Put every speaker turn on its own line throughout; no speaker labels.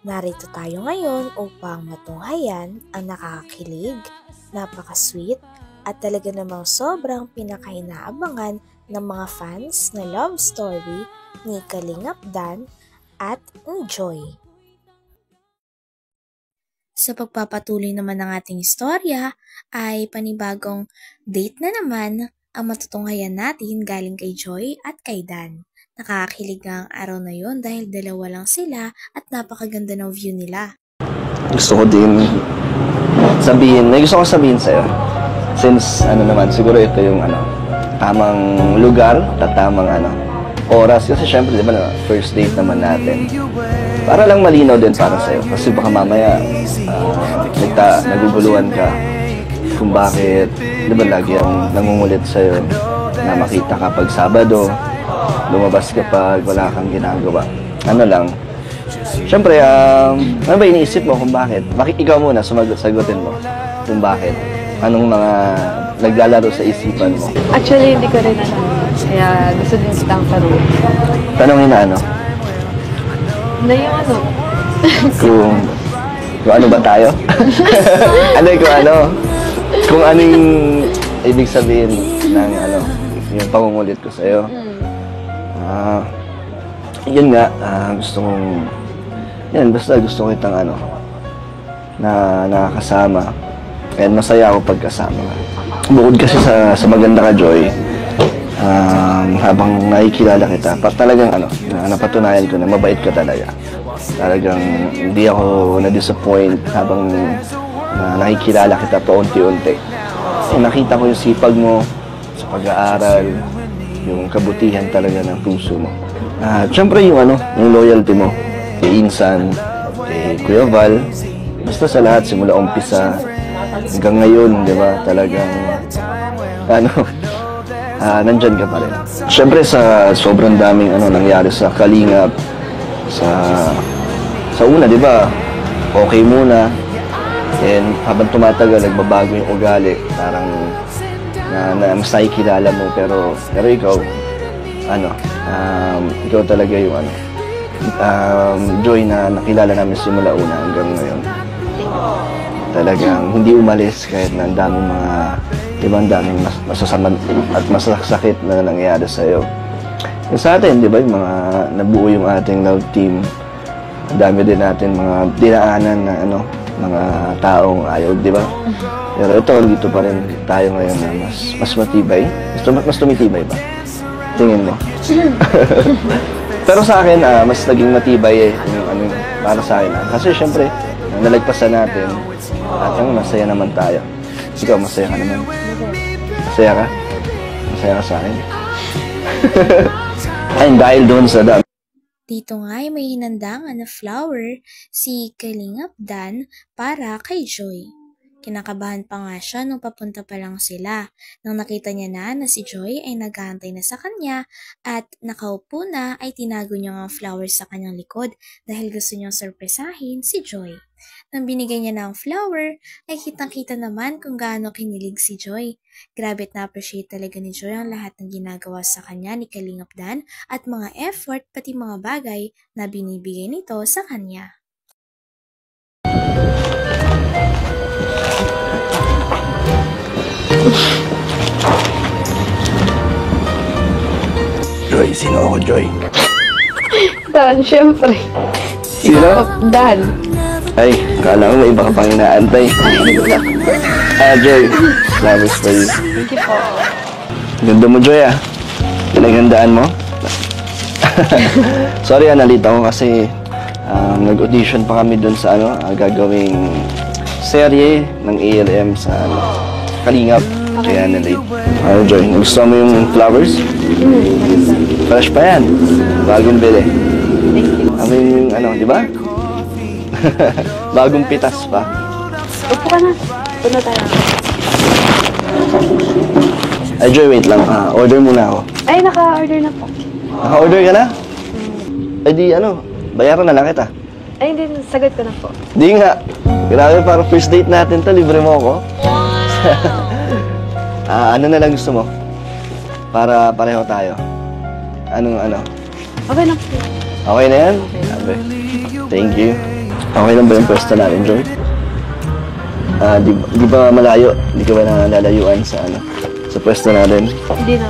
Narito tayo ngayon upang matunghayan ang nakakakilig, napaka-sweet at talaga namang sobrang pinakainaabangan ng mga fans na love story ni Kalingap Dan at ni Joy. Sa pagpapatuloy naman ng ating istorya ay panibagong date na naman ang matutunghayan natin galing kay Joy at kay Dan. Nakakakilig nga ang araw na yon dahil dalawa lang sila at napakaganda ng view nila.
Gusto ko din sabihin, may gusto ko sabihin sa'yo. Since naman, siguro ito yung tamang lugar at tamang oras. Kasi syempre, di ba first date naman natin. Para lang malinaw din para sa'yo. Kasi baka mamaya naguguluhan ka kung bakit, di ba lagi ang nangungulit sa'yo na makita ka pag Sabado, lumabas ka pag wala kang ginagawa. Siyempre, ano ba iniisip mo kung bakit? Ikaw muna, sagutin mo kung bakit. Anong mga naglalaro sa isipan mo?
Actually, hindi ko rin alam. Kaya gusto din kitang tanong.
Tanongin na ano?
Na yung ano?
Kung ano ba tayo? Kung anong ibig sabihin ng yung pangungulit ko sa'yo. Yun nga, basta gusto ko itang na nakakasama. And masaya ako pagkasama ka. Bukod kasi sa maganda ka, Joy, habang nakikilala kita, talagang napatunayan ko na mabait ka talaga. Talagang hindi ako na-disappoint habang nakikilala kita paunti-unti. Nakita ko yung sipag mo sa pag-aaral, yung kabutihan talaga ng puso mo. Siyempre yung loyalty mo kay Insan, kay Kuya Val, basta sa lahat, simula umpisa hanggang ngayon, di ba, talagang nandyan ka pa rin. Siyempre sa sobrang daming nangyari sa Kalingap, sa una, di ba, okay muna, and habang tumatagal, nagbabago yung ugali, parang mas nakikilala mo, pero ikaw, ikaw talaga yung Joy na nakilala namin simula una hanggang ngayon. Talagang hindi umalis kahit na ang daming mga, di ba, ang daming masasama at masasakit na nangyayari sa'yo. Yung sa atin, di ba, yung mga nabuo yung ating love team, ang dami din natin mga dinaanan na mga taong ayaw, di ba? Pero ito, dito pa rin tayo ngayon na mas matibay. Mas tumitibay ba? Tingin mo? Pero sa akin, mas naging matibay yung para sa akin. Kasi syempre, nalagpasan natin at masaya naman tayo. Ikaw, masaya ka naman. Masaya ka? Masaya ka sa akin. Ay, dahil doon sa dami.
Dito nga ay may hinandangan na flower si Kalingap Dan para kay Joy. Kinakabahan pa nga siya nung papunta pa lang sila nang nakita niya na si Joy ay naghahantay na sa kanya at nakaupo na ay tinago niya ang flowers sa kanyang likod dahil gusto niyang sorpresahin si Joy. Nang binigay niya na ang flower ay kitang-kita naman kung gaano kinilig si Joy. Grabe at na-appreciate talaga ni Joy ang lahat ng ginagawa sa kanya ni Kalingap Dan at mga effort pati mga bagay na binibigay nito sa kanya.
Joy, sino ako, Joy?
Dan, syempre.
Sino?
Dan.
Ay, kala ko may iba ka pang inaantay. Joy, promise for you.
Thank you po.
Ganda mo, Joy, Pinaghandaan mo? Sorry, nalita ko kasi nag-audition pa kami dun sa gagawing serye ng ALM sa Kalingap. Kaya na-late. Joy, gusto mo yung flowers? Fresh pa yan. Bagong bili.
Thank you.
Di ba? Bagong pitas pa.
Upo ka na. Punta tayo.
Ay, Joy, wait lang. Order muna ako.
Ay, naka-order na po.
Naka-order ka na? Ay, di bayaran na lang kita.
Ay, hindi. Sagot ko na po.
Di nga. Grabe, parang first date natin to. Libre mo ako. Ano na lang gusto mo? Para pareho tayo.
Okay na po.
Okay na yan? Sabi. Thank you. Okay lang ba yung pwesto natin, Joy? Di ba malayo? Di ka ba nalalayuan sa sa pwesto natin?
Hindi na.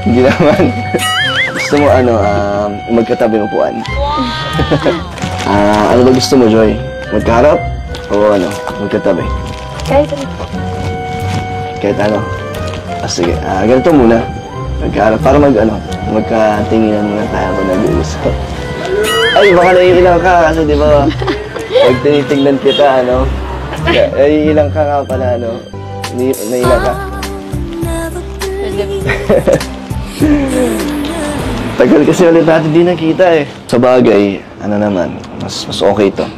Hindi naman. Gusto mo magkatabi ng upuan? Ano ba gusto mo, Joy? Magkaharap? O magkatabi?
Kahit ano po.
Kahit ano? Sige. Ganito muna. Magkaharap. Para magkatinginan muna tayo kung nag-uusap. Ay, baka naiilang ka kasi di ba, pag tinitignan kita, naiilang ka nga pala, naiilang ka. Tagal kasi ulit natin di nakita eh. Sa bagay, naman, mas okay to.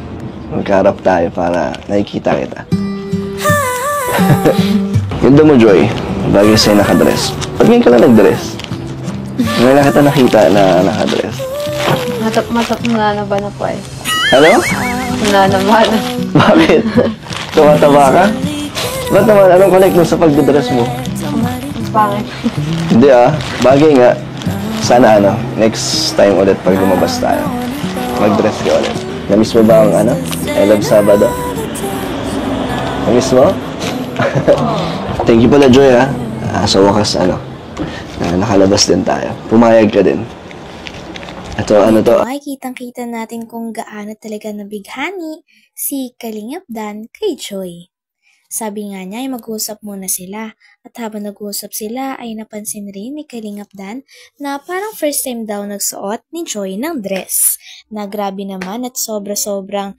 Magkaharap tayo para nakikita kita. Ganda mo, Joy. Bagay sa'yo nakadress. Ba't ngayon ka lang nag-dress? Ngayon lang kita nakita na nakadress.
Mananaban na po eh.
Ano?
Mananaban.
Bakit? Tumataba ka? Ba't naman? Anong connect mo sa pagdadress mo?
Pangit.
Hindi bagay nga. Sana next time ulit pag lumabas tayo. Mag-dress ka ulit. Namiss mo ba ang I Love Sabado? Namiss mo? Thank you pala, Joy, sa wakas, nakalabas din tayo. Pumayag ka din. Ito, to?
Ay, kitang-kita natin kung gaano talaga nabighani si Kalingap Dan kay Joy. Sabi nga niya ay mag-uusap muna sila at habang nag-uusap sila ay napansin rin ni Kalingap Dan na parang first time daw nagsuot ni Joy ng dress. Na grabe naman at sobra-sobrang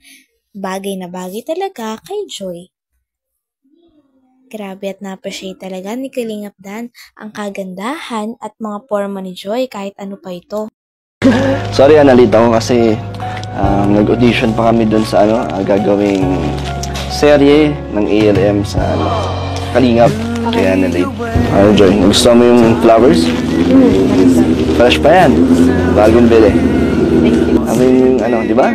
bagay na bagay talaga kay Joy. Grabe at na-appreciate talaga ni Kalingap Dan ang kagandahan at mga forma ni Joy kahit ano pa ito.
Sorry, nalito ko kasi nag-audition pa kami dun sa gagawing serye ng ALM sa Kalingap. Kaya na-late. Joy, gusto mo yung flowers? Fresh pa yan. Bagong bili. Yung di ba?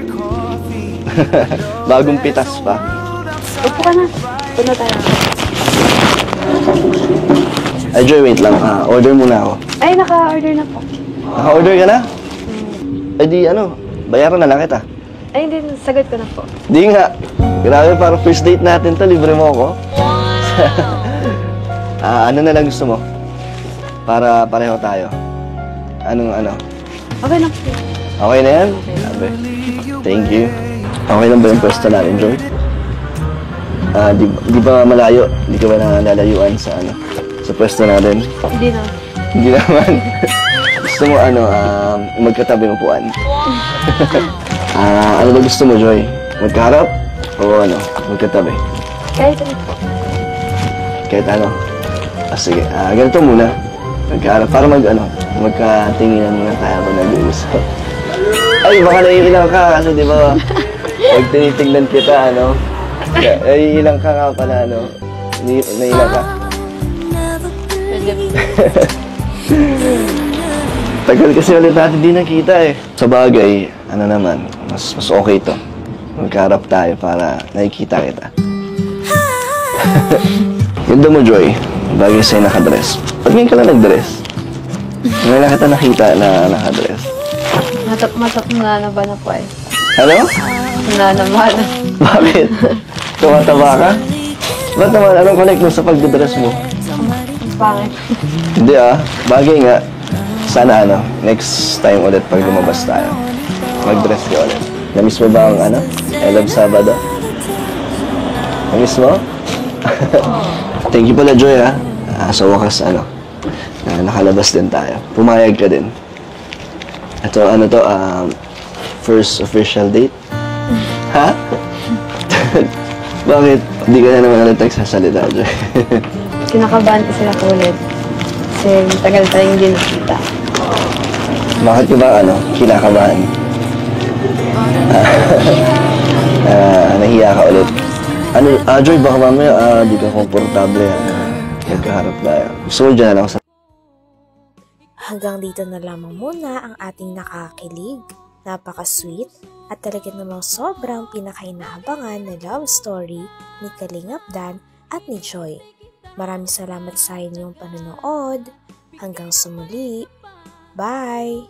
Bagong pitas pa.
Upo ka na. Upo na tayo.
Ay, Joy, wait lang. Order muna ako.
Ay, naka-order na po.
Naka-order ka na? Eh di bayaran na lang kita.
Ay, hindi. Sagot ko na po.
Di nga. Grabe, parang first date natin to. Libre mo ako. Ano na lang gusto mo? Para pareho tayo.
Okay na po.
Okay na yan? Sabi. Thank you. Okay lang ba yung pwesto natin, Joy? Di ba malayo? Di ka ba nalalayuan sa pwesto natin?
Hindi na.
Hindi naman. Gusto mo magkatabi ng upuan? Ano ba gusto mo, Joy? Magkaharap? O magkatabi?
Kahit ano po.
Kahit ano? Sige. Ganito muna. Magkaharap. Para magkatinginan muna tayo kung nag-uusap. Ay, baka naiilang ka kasi di ba, pag tinitignan kita, naiilang ka nga pala, naiilang ka. Tagal kasi ulit natin di nakita eh. Sa bagay, naman, mas okay to. Magkaharap tayo para nakikita kita. Ganda mo, Joy. Bagay sa'yo nakadress. Ba't ngayon ka lang nag-dress? Ngayon lang kita nakita na nakadress.
Mananaban na po eh.
Ano?
Mananaban.
Bakit? Tumataba ka? Ba't naman? Anong connect mo sa pagdadress mo?
Pangit.
Hindi bagay nga. Sana next time ulit pag lumabas tayo. Mag-dress ka ulit. Namiss mo ba ang I Love Sabado? Namiss mo? Thank you pala, Joy, sa wakas, nakalabas din tayo. Pumayag ka din. Ito, to, first official date? Ha? Bakit? Hindi ka na naman ulit nagsasalita, Joy.
Kinakabahan kasi ako ulit. Kasi tagal tayong hindi nakita.
Bakit ka ba, kinakabahan? Nahiya ka ulit. Joy, baka mamaya, di ka komportable, nagkaharap tayo. Gusto mo dyan na lang sa...
Hanggang dito na lamang muna ang ating nakakilig, napaka-sweet, at talaga namang sobrang pinakainahabangan na love story ni Kalingap Dan at ni Joy. Maraming salamat sa inyong panonood. Hanggang sa muli. Bye!